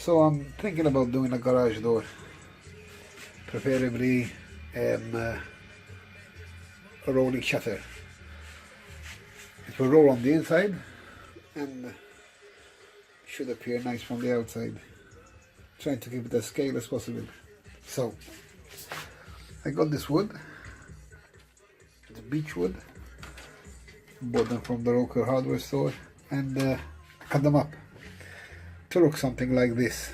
So I'm thinking about doing a garage door, preferably a rolling shutter. It will roll on the inside and should appear nice from the outside. Trying to keep it as scale as possible. So I got this wood, it's beech wood, bought them from the local hardware store, and cut them up to look something like this.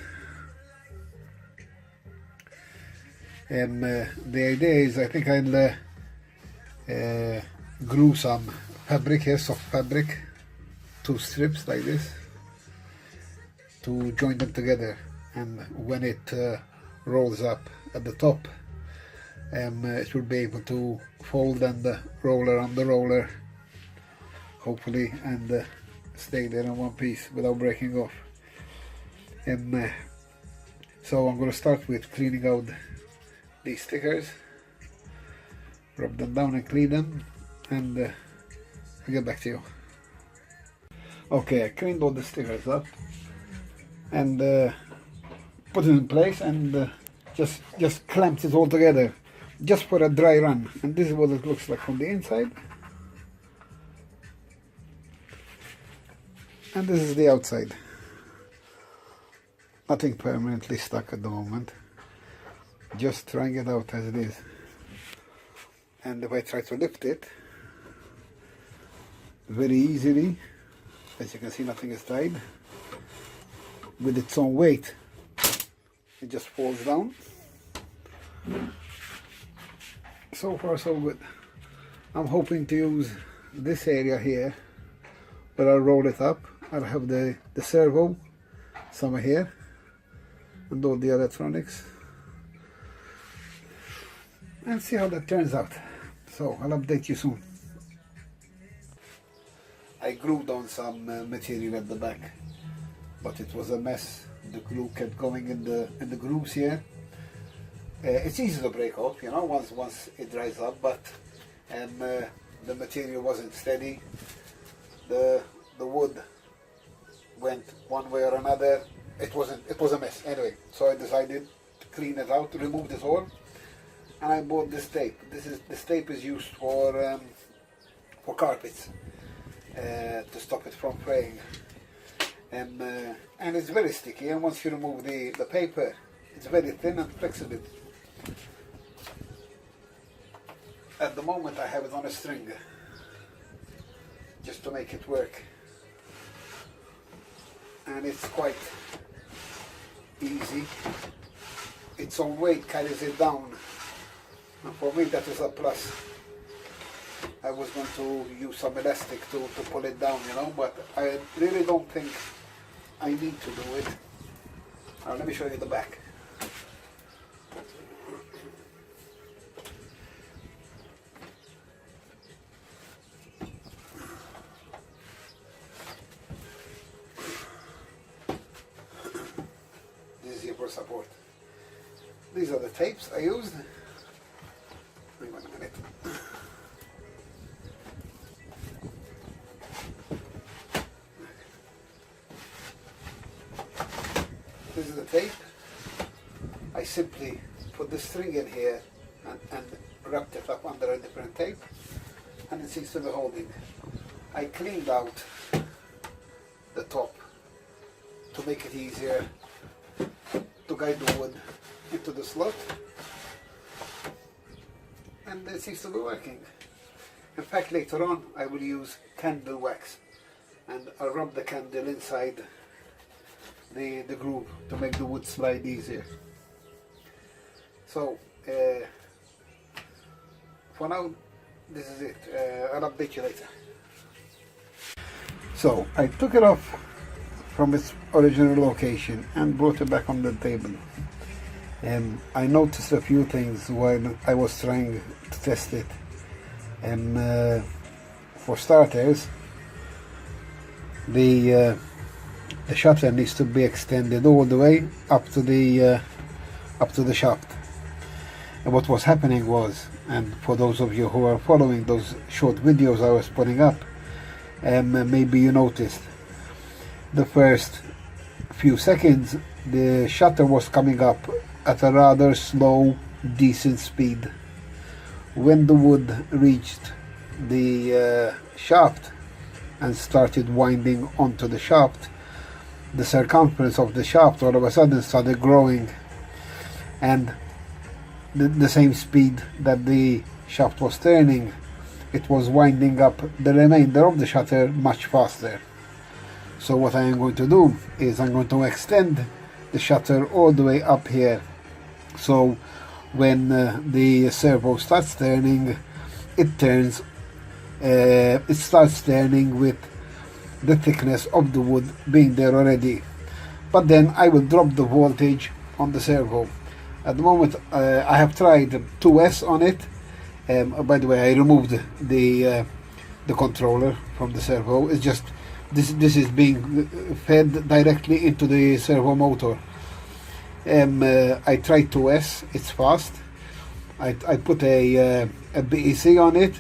The idea is, I think I'll glue some fabric here, soft fabric, 2 strips like this, to join them together, and when it rolls up at the top, it will be able to fold and roll around the roller, hopefully, and stay there in one piece without breaking off. So I'm going to start with cleaning out these stickers, rub them down and clean them, and I'll get back to you. Okay, I cleaned all the stickers up and put it in place, and just clamped it all together just for a dry run. And this is what it looks like from the inside, and this is the outside. Nothing permanently stuck at the moment, just trying it out as it is. And if I try to lift it very easily, as you can see, nothing is tied, with its own weight, it just falls down. So far so good. I'm hoping to use this area here, but I'll roll it up. I'll have the servo somewhere here and all the electronics, and see how that turns out. So I'll update you soon. I glued on some material at the back, but it was a mess. The glue kept going in the grooves here. It's easy to break off, you know, once it dries up, but the material wasn't steady. The wood went one way or another. It was a mess anyway. So I decided to clean it out, remove it all, and I bought this tape. This tape is used for carpets, to stop it from fraying, and it's very sticky. And once you remove the paper, it's very thin and flexible. At the moment I have it on a string, just to make it work, and it's quite easy. Its own weight carries it down, and for me that is a plus. I was going to use some elastic to pull it down, you know, but I really don't think I need to do it. Let me show you the back. For support. These are the tapes I used. Hang on a minute. This is the tape. I simply put the string in here and wrapped it up under a different tape, and it seems to be holding. I cleaned out the top to make it easier to guide the wood into the slot, and it seems to be working. In fact, later on I will use candle wax, and I'll rub the candle inside the groove to make the wood slide easier. So for now, this is it. I'll update you later. So I took it off from its original location and brought it back on the table. I noticed a few things while I was trying to test it. For starters, the shutter needs to be extended all the way up to the shaft. And what was happening was, and for those of you who are following those short videos I was putting up, maybe you noticed the first few seconds the shutter was coming up at a rather slow, decent speed. When the wood reached the shaft and started winding onto the shaft, the circumference of the shaft all of a sudden started growing, and the same speed that the shaft was turning, it was winding up the remainder of the shutter much faster. So what I am going to do is I'm going to extend the shutter all the way up here, so when the servo starts turning, it starts turning with the thickness of the wood being there already. But then I will drop the voltage on the servo. At the moment I have tried 2S on it. By the way, I removed the controller from the servo. It's just this is being fed directly into the servo motor. I tried 2S, it's fast. I put a BEC on it,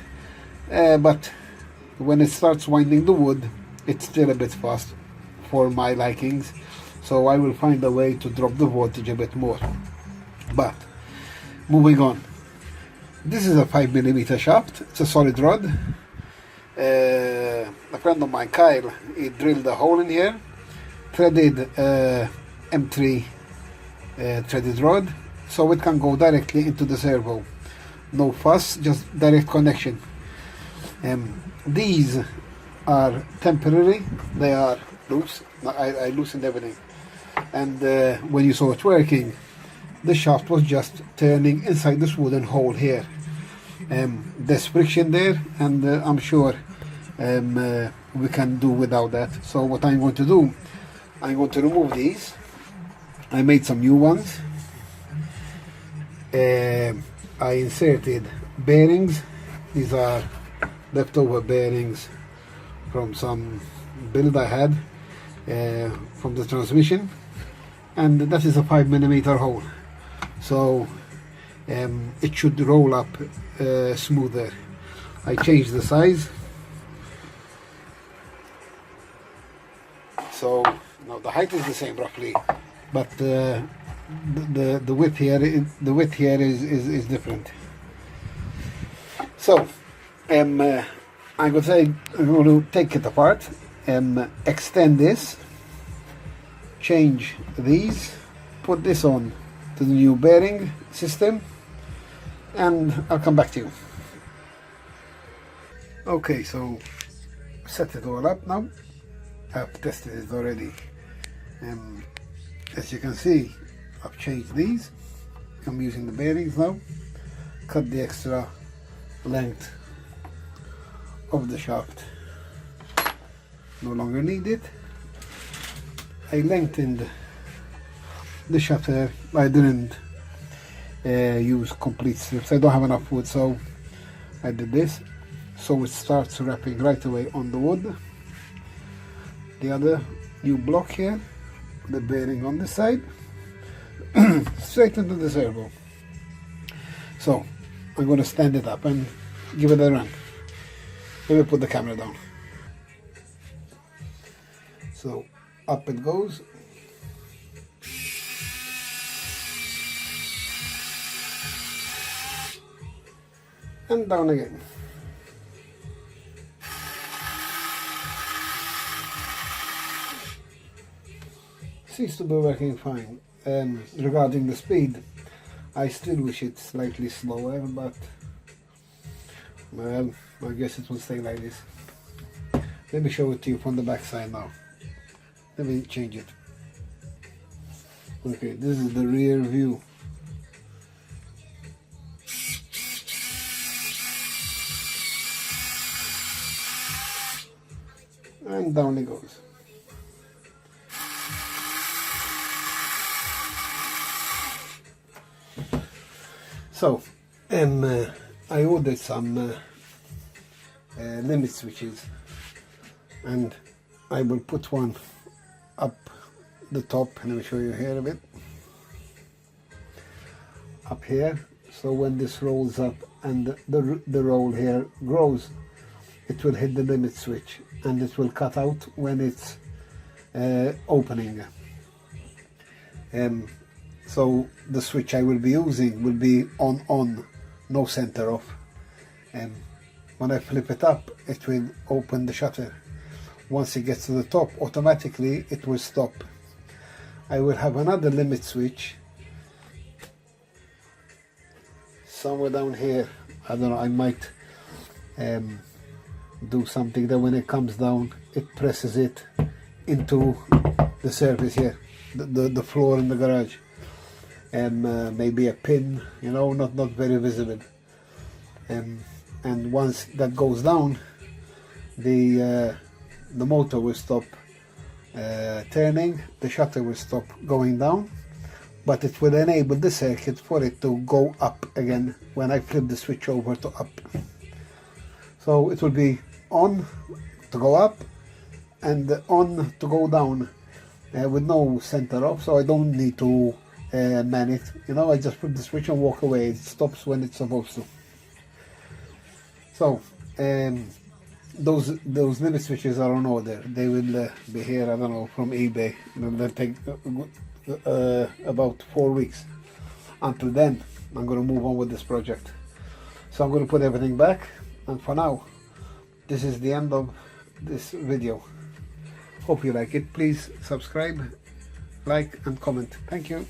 but when it starts winding the wood, it's still a bit fast for my likings. So I will find a way to drop the voltage a bit more. But moving on, this is a 5mm shaft. It's a solid rod. A friend of mine, Kyle, he drilled a hole in here, threaded M3 threaded rod, so it can go directly into the servo. No fuss, just direct connection. These are temporary, they are loose. I loosened everything, and when you saw it working, the shaft was just turning inside this wooden hole here. There's friction there, and I'm sure we can do without that. So what I'm going to do, I'm going to remove these. I made some new ones. I inserted bearings. These are leftover bearings from some build I had from the transmission, and that is a 5mm hole, so it should roll up smoother. I changed the size, so now the height is the same roughly, but the width here is different. So I'm going to take it apart, extend this, change these, put this on to the new bearing system, and I'll come back to you. Okay, so set it all up now. I've tested it already. As you can see, I've changed these. I'm using the bearings now. Cut the extra length of the shaft. No longer need it. I lengthened the shutter. I didn't use complete strips. I don't have enough wood, so I did this. So it starts wrapping right away on the wood. The other new block here, the bearing on the side, straight into the servo. So I'm going to stand it up and give it a run. Let me put the camera down. So up it goes. And down again. Seems to be working fine. Regarding the speed, I still wish it slightly slower, but well, I guess it will stay like this. Let me show it to you from the back side now. Let me change it. Okay, this is the rear view. And down it goes. So, I ordered some limit switches, and I will put one up the top. Let me show you here a bit. Up here, so when this rolls up and the roll here grows, it will hit the limit switch and it will cut out when it's opening. So the switch I will be using will be on, no center off. When I flip it up, it will open the shutter. Once it gets to the top, automatically it will stop. I will have another limit switch somewhere down here. I don't know, I might do something that when it comes down, it presses it into the surface here, the floor in the garage. Maybe a pin, you know, not very visible. And once that goes down, the motor will stop turning, the shutter will stop going down, but it will enable the circuit for it to go up again when I flip the switch over to up. So it will be on to go up and on to go down, with no center off, so I don't need to man it. You know, I just flip the switch and walk away. It stops when it's supposed to. So those limit switches are on order. They will be here, I don't know, from eBay. They'll take about 4 weeks. Until then, I'm going to move on with this project. So I'm going to put everything back, and for now, this is the end of this video. Hope you like it. Please subscribe, like and comment. Thank you.